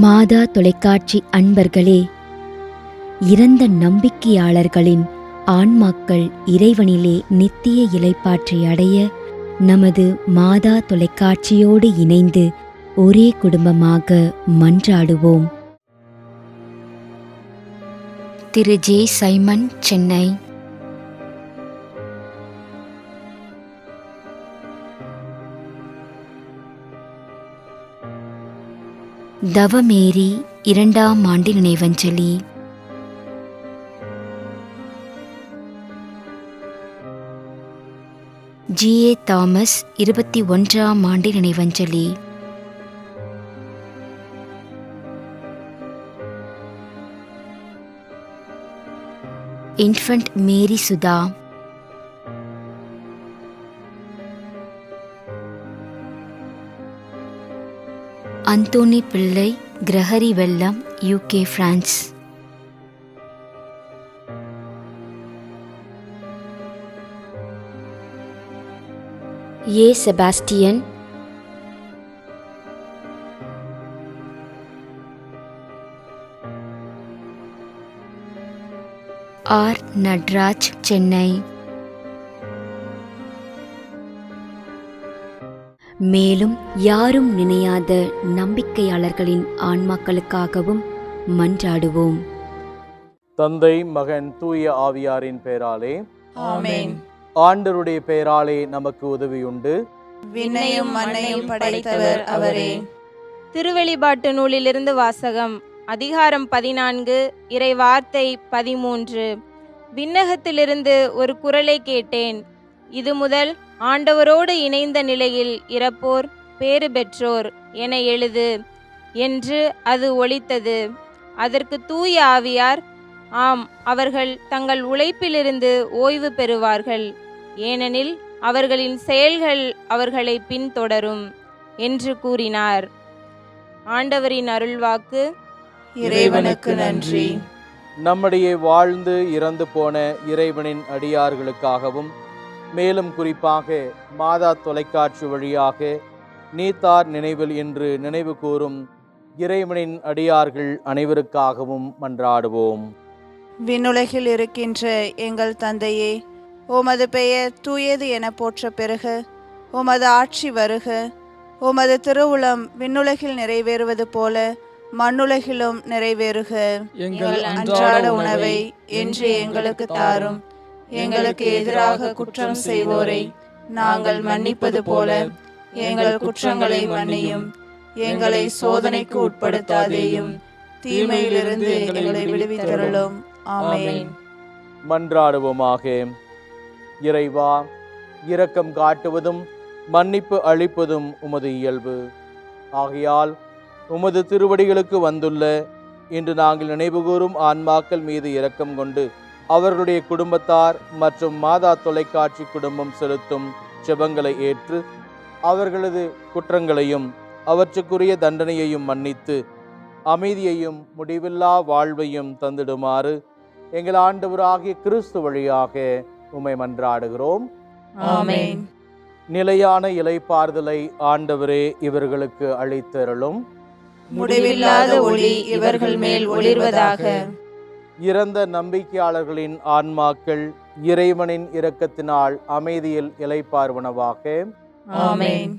மாதா தொலைக்காட்சி அன்பர்களே, இறந்த நம்பிக்கையாளர்களின் ஆன்மாக்கள் இறைவனிலே நித்திய இளைப்பாற்றி அடைய நமது மாதா தொலைக்காட்சியோடு இணைந்து ஒரே குடும்பமாக மன்றாடுவோம். திரு ஜே. சைமன், சென்னை. தவமேரி 2ஆம் ஆண்டு நினைவஞ்சலி. ஜி.ஏ. தாமஸ் 21ஆம் ஆண்டு நினைவஞ்சலி. இன்ஃபன்ட் மேரி சுதா. அந்தோனி பிள்ளை, கிரகரி வெல்லம், UK, பிரான்ஸ். ஏ. செபாஸ்டியன். ஆர். நட்ராஜ், சென்னை. மேலும் யாரும் நினையாத நம்பிக்கையாளர்களின் ஆன்மாக்களுக்காகவும் மன்றாடுவோம். தந்தை, மகன், தூய ஆவியாரின் பெயராலே ஆமென். ஆண்டவருடைய பெயராலே நமக்கு உதவியுண்டு. விண்ணையும் மண்ணையும் படைத்தவர் அவரே. திருவெளிப்பாட்டு நூலிலிருந்து வாசகம். அதிகாரம் 14, இறை வார்த்தை 13. விண்ணகத்திலிருந்து ஒரு குரலை கேட்டேன். இது முதல் ஆண்டவரோடு இணைந்த நிலையில் இறப்போர் பேறு பெற்றோர் என எழுது என்று அது ஒலித்தது. அதற்கு தூய ஆவியார், ஆம், அவர்கள் தங்கள் உழைப்பிலிருந்து ஓய்வு பெறுவார்கள், ஏனெனில் அவர்களின் செயல்கள் அவர்களை பின்தொடரும் என்று கூறினார். ஆண்டவரின் அருள்வாக்கு. இறைவனுக்கு நன்றி. நம்முடைய வாழ்ந்து இறந்து போன இறைவனின் அடியார்களுக்காகவும் மேலும் குறிப்பாக மாதா தொலைக்காட்சி வழியாக நீத்தார் நினைவில் என்று நினைவு கூறும் இறைவனின் அடியார்கள் அனைவருக்காகவும் மன்றாடுவோம். விண்ணுலகில் இருக்கின்ற எங்கள் தந்தையே, உமது பெயர் தூயது என போற்ற பெறுக. உமது ஆட்சி வருக. உமது திருவுளம் விண்ணுலகில் நிறைவேறுவது போல மண்ணுலகிலும் நிறைவேறுக. எங்கள் அன்றாட உணவை இன்று எங்களுக்கு தாரும். எங்களுக்கு எதிராக குற்றம் செய்வோரை நாங்கள் மன்னிப்பது போல எங்கள் குற்றங்களை மன்னியும். எங்களை சோதனைக்கு உட்படுத்தாதேயும், தீமையிலிருந்து எங்களை விடுவித்தருளும். ஆமென். மன்றாடுவோமாக. இறைவா, இரக்கம் காட்டுவதும் மன்னிப்பு அளிப்பதும் உமது இயல்பு. ஆகையால் உமது திருவடிகளுக்கு வந்துள்ள இன்று நாங்கள் நினைவுகூரும் ஆன்மாக்கள் மீது இரக்கம் கொண்டு அவர்களுடைய குடும்பத்தார் மற்றும் மாதா தொலைக்காட்சி குடும்பம் செலுத்தும் ஜெபங்களை ஏற்று அவர்களது குற்றங்களையும் அவற்றுக்குரிய தண்டனையையும் மன்னித்து அமைதியையும் முடிவில்லா வாழ்வையும் தந்திடுமாறு எங்கள் ஆண்டவராகிய கிறிஸ்து வழியாக உம்மை மன்றாடுகிறோம். ஆமென். நிலையான இளைப்பாறுதலை ஆண்டவரே இவர்களுக்கு அளித்தருளும். முடிவில்லாத ஒளி இவர்கள் மேல் ஒளிர்வதாக. இறந்த நம்பிக்கையாளர்களின் ஆன்மாக்கள் இறைவனின் இரக்கத்தினால் அமைதியில் இளைப்பாறுவனவாக. ஆமென்.